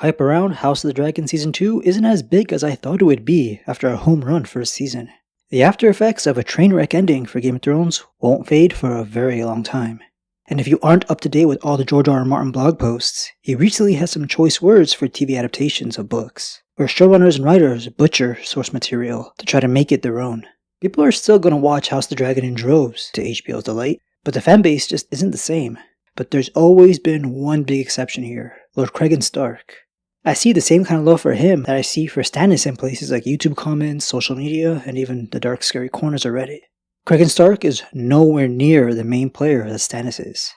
Hype around House of the Dragon Season 2 isn't as big as I thought it would be after a home run first season. The after effects of a train wreck ending for Game of Thrones won't fade for a very long time. And if you aren't up to date with all the George R. R. Martin blog posts, he recently has some choice words for TV adaptations of books, where showrunners and writers butcher source material to try to make it their own. People are still going to watch House of the Dragon in droves to HBO's delight, but the fanbase just isn't the same. But there's always been one big exception here, Lord Cregan Stark. I see the same kind of love for him that I see for Stannis in places like YouTube comments, social media, and even the dark scary corners of Reddit. Cregan Stark is nowhere near the main player that Stannis is.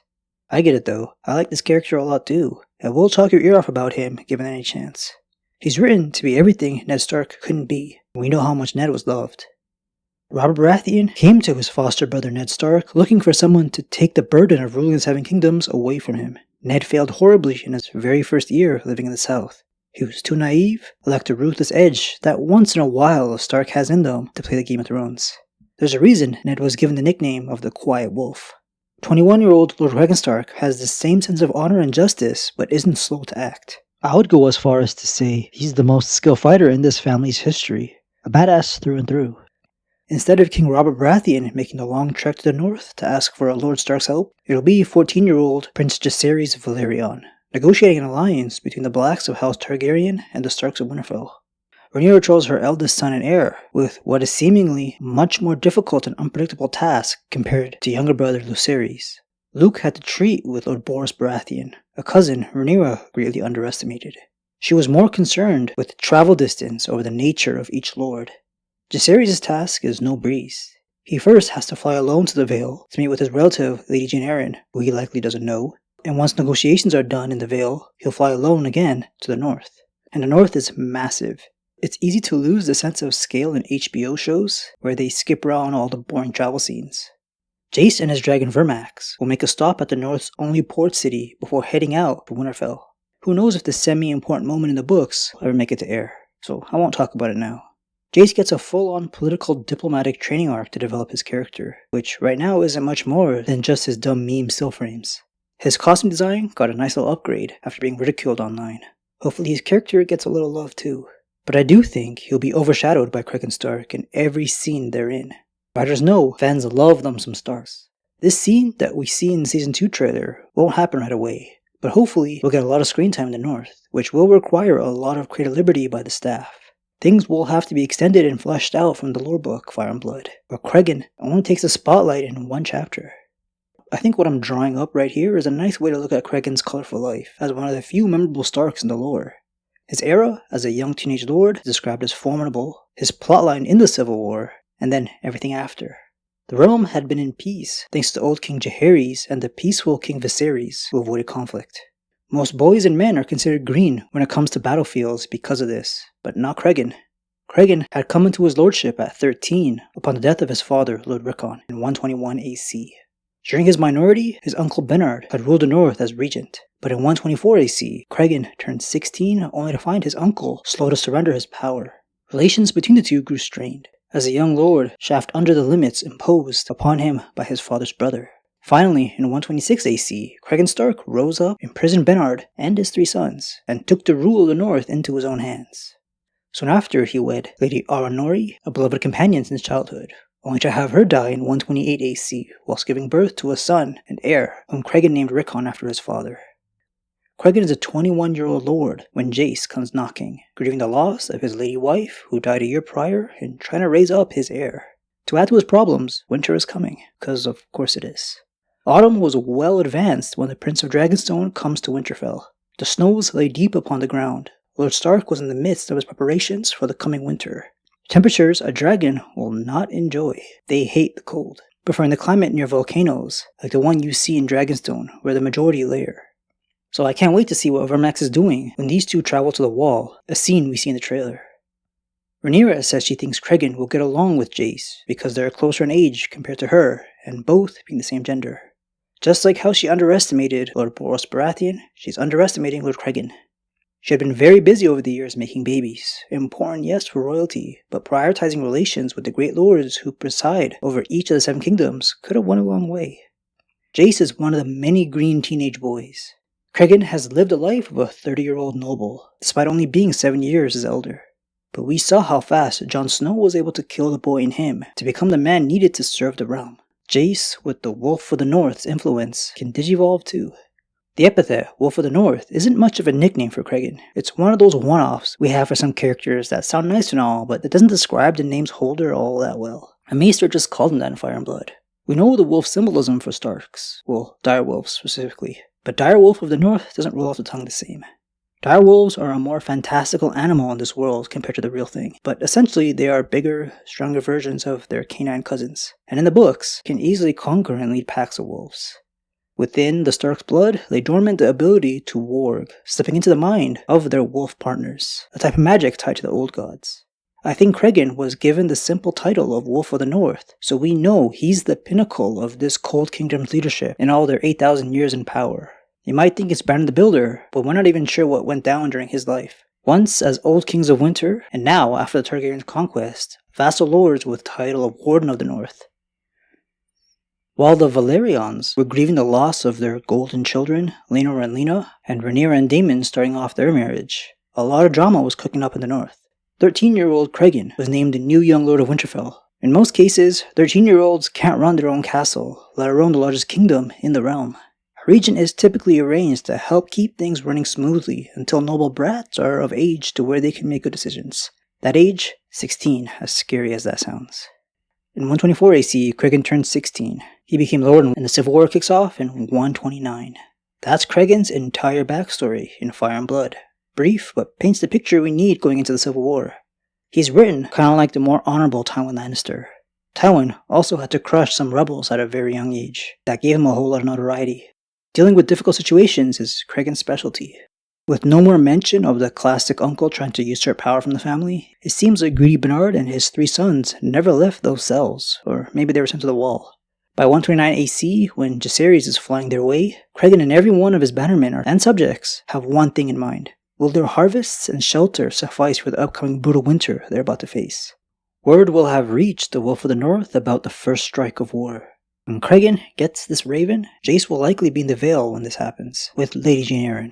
I get it though, I like this character a lot too, and we'll talk your ear off about him given any chance. He's written to be everything Ned Stark couldn't be, and we know how much Ned was loved. Robert Baratheon came to his foster brother Ned Stark looking for someone to take the burden of ruling the Seven Kingdoms away from him. Ned failed horribly in his very first year living in the South. He was too naive, lacked a ruthless edge that once in a while a Stark has in them to play the Game of Thrones. There's a reason Ned was given the nickname of the Quiet Wolf. 21-year-old Lord Cregan Stark has the same sense of honor and justice, but isn't slow to act. I would go as far as to say he's the most skilled fighter in this family's history, a badass through and through. Instead of King Robert Baratheon making the long trek to the north to ask for Lord Stark's help, it'll be 14-year-old Prince Jacaerys Valerion, negotiating an alliance between the Blacks of House Targaryen and the Starks of Winterfell. Rhaenyra chose her eldest son and heir, with what is seemingly much more difficult and unpredictable task compared to younger brother Lucerys. Luke had to treat with Lord Boros Baratheon, a cousin Rhaenyra greatly underestimated. She was more concerned with travel distance over the nature of each lord. Jacaerys' task is no breeze. He first has to fly alone to the Vale to meet with his relative Lady Jane Arryn, who he likely doesn't know, and once negotiations are done in the Vale, he'll fly alone again to the north. And the north is massive. It's easy to lose the sense of scale in HBO shows, where they skip around all the boring travel scenes. Jace and his dragon Vermax will make a stop at the north's only port city before heading out for Winterfell. Who knows if the semi-important moment in the books will ever make it to air, so I won't talk about it now. Jace gets a full-on political diplomatic training arc to develop his character, which right now isn't much more than just his dumb meme still frames. His costume design got a nice little upgrade after being ridiculed online. Hopefully his character gets a little love too. But I do think he'll be overshadowed by Cregan Stark in every scene they're in. Writers know fans love them some Starks. This scene that we see in the Season 2 trailer won't happen right away, but hopefully we'll get a lot of screen time in the north, which will require a lot of creative liberty by the staff. Things will have to be extended and fleshed out from the lore book Fire and Blood, where Cregan only takes the spotlight in one chapter. I think what I'm drawing up right here is a nice way to look at Cregan's colorful life as one of the few memorable Starks in the lore. His era as a young teenage lord is described as formidable, his plotline in the Civil War, and then everything after. The realm had been in peace thanks to old King Jaehaerys and the peaceful King Viserys who avoided conflict. Most boys and men are considered green when it comes to battlefields because of this, but not Cregan. Cregan had come into his lordship at 13 upon the death of his father, Lord Rickon, in 121 AC. During his minority, his uncle Bernard had ruled the north as regent, but in 124 AC, Cregan turned 16 only to find his uncle slow to surrender his power. Relations between the two grew strained, as the young lord chafed under the limits imposed upon him by his father's brother. Finally, in 126 AC, Cregan Stark rose up, imprisoned Bernard and his 3 sons, and took the rule of the north into his own hands. Soon after, he wed Lady Aranori, a beloved companion since childhood, only to have her die in 128 AC whilst giving birth to a son and heir whom Cregan named Rickon after his father. Cregan is a 21-year-old lord when Jace comes knocking, grieving the loss of his lady wife who died a year prior and trying to raise up his heir. To add to his problems, winter is coming, because of course it is. Autumn was well advanced when the Prince of Dragonstone comes to Winterfell. The snows lay deep upon the ground. Lord Stark was in the midst of his preparations for the coming winter. Temperatures a dragon will not enjoy. They hate the cold, preferring the climate near volcanoes, like the one you see in Dragonstone, where the majority lair. So I can't wait to see what Vermax is doing when these two travel to the Wall, a scene we see in the trailer. Rhaenyra says she thinks Cregan will get along with Jace because they're closer in age compared to her, and both being the same gender. Just like how she underestimated Lord Boros Baratheon, she's underestimating Lord Cregan. She had been very busy over the years making babies, important yes for royalty, but prioritizing relations with the great lords who preside over each of the 7 kingdoms could have went a long way. Jace is one of the many green teenage boys. Cregan has lived a life of a 30-year-old noble, despite only being 7 years his elder. But we saw how fast Jon Snow was able to kill the boy in him to become the man needed to serve the realm. Jace, with the Wolf of the North's influence, can digivolve too. The epithet, Wolf of the North, isn't much of a nickname for Cregan. It's one of those one-offs we have for some characters that sound nice and all, but that doesn't describe the name's holder all that well. A maester just called him that in Fire and Blood. We know the wolf symbolism for Starks, well, direwolves specifically, but direwolf of the North doesn't roll off the tongue the same. Direwolves are a more fantastical animal in this world compared to the real thing, but essentially they are bigger, stronger versions of their canine cousins, and in the books can easily conquer and lead packs of wolves. Within the Stark's blood lay dormant the ability to warg, stepping into the mind of their wolf partners, a type of magic tied to the old gods. I think Cregan was given the simple title of Wolf of the North, so we know he's the pinnacle of this Cold Kingdom's leadership in all their 8,000 years in power. You might think it's Brandon the Builder, but we're not even sure what went down during his life. Once as Old Kings of Winter, and now after the Targaryen's conquest, vassal lords with the title of Warden of the North. While the Valerians were grieving the loss of their golden children, Laenor and Lena, and Rhaenyra and Daemon starting off their marriage, a lot of drama was cooking up in the north. 13-year-old Cregan was named the new young lord of Winterfell. In most cases, 13-year-olds can't run their own castle, let alone the largest kingdom in the realm. A regent is typically arranged to help keep things running smoothly until noble brats are of age to where they can make good decisions. That age? 16, as scary as that sounds. In 124 AC, Cregan turned 16. He became Lord and the Civil War kicks off in 129. That's Cregan's entire backstory in Fire and Blood. Brief, but paints the picture we need going into the Civil War. He's written kind of like the more honorable Tywin Lannister. Tywin also had to crush some rebels at a very young age. That gave him a whole lot of notoriety. Dealing with difficult situations is Cregan's specialty. With no more mention of the classic uncle trying to usurp power from the family, it seems like Greedy Bernard and his 3 sons never left those cells, or maybe they were sent to the wall. By 129 AC, when Jacaerys is flying their way, Cregan and every one of his bannermen and subjects have one thing in mind. Will their harvests and shelter suffice for the upcoming brutal winter they're about to face? Word will have reached the Wolf of the North about the first strike of war. When Cregan gets this raven, Jace will likely be in the Vale when this happens, with Lady Jane Eyre.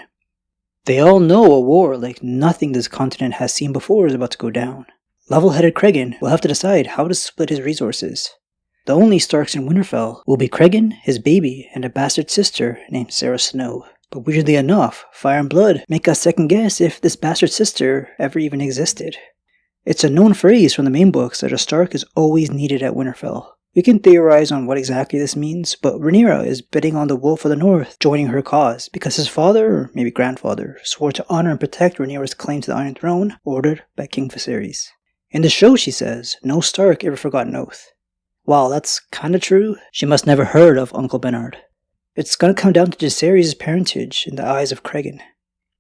They all know a war like nothing this continent has seen before is about to go down. Level-headed Cregan will have to decide how to split his resources. The only Starks in Winterfell will be Cregan, his baby, and a bastard sister named Sarah Snow. But weirdly enough, Fire and Blood make us second guess if this bastard sister ever even existed. It's a known phrase from the main books that a Stark is always needed at Winterfell. We can theorize on what exactly this means, but Rhaenyra is betting on the Wolf of the North joining her cause because his father, or maybe grandfather, swore to honor and protect Rhaenyra's claim to the Iron Throne, ordered by King Viserys. In the show, she says, no Stark ever forgot an oath. While that's kinda true, she must never heard of Uncle Bernard. It's gonna come down to Jacaerys' parentage in the eyes of Cregan.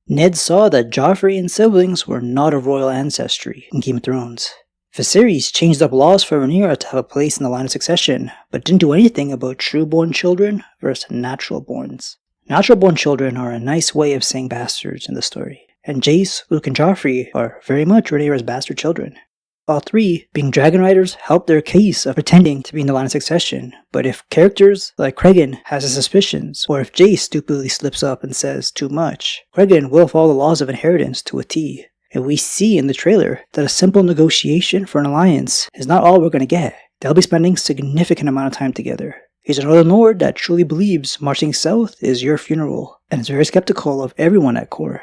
Ned saw that Joffrey and siblings were not of royal ancestry in Game of Thrones. Viserys changed up laws for Rhaenyra to have a place in the line of succession, but didn't do anything about true-born children versus natural-borns. Natural-born children are a nice way of saying bastards in the story, and Jace, Luke, and Joffrey are very much Rhaenyra's bastard children. All 3, being dragon riders, help their case of pretending to be in the line of succession, but if characters like Cregan has his suspicions, or if Jace stupidly slips up and says too much, Cregan will follow the laws of inheritance to a T. And we see in the trailer that a simple negotiation for an alliance is not all we're going to get. They'll be spending significant amount of time together. He's a Northern Lord that truly believes marching south is your funeral, and is very skeptical of everyone at core.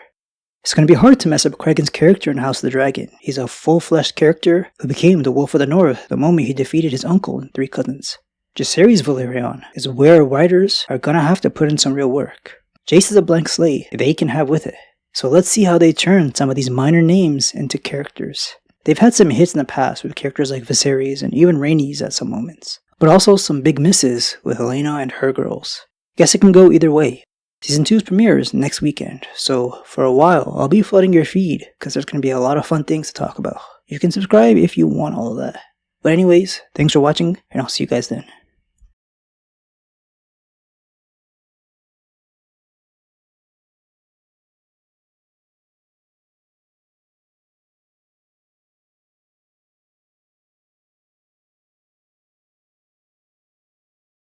It's going to be hard to mess up Cregan's character in House of the Dragon. He's a full-fleshed character who became the Wolf of the North the moment he defeated his uncle and 3 cousins. Jacaerys Valerion is where writers are going to have to put in some real work. Jace is a blank slate they can have with it. So let's see how they turn some of these minor names into characters. They've had some hits in the past with characters like Viserys and even Rhaenys at some moments, but also some big misses with Helena and her girls. Guess it can go either way. Season 2's premieres next weekend, so for a while I'll be flooding your feed because there's going to be a lot of fun things to talk about. You can subscribe if you want all of that. But anyways, thanks for watching and I'll see you guys then.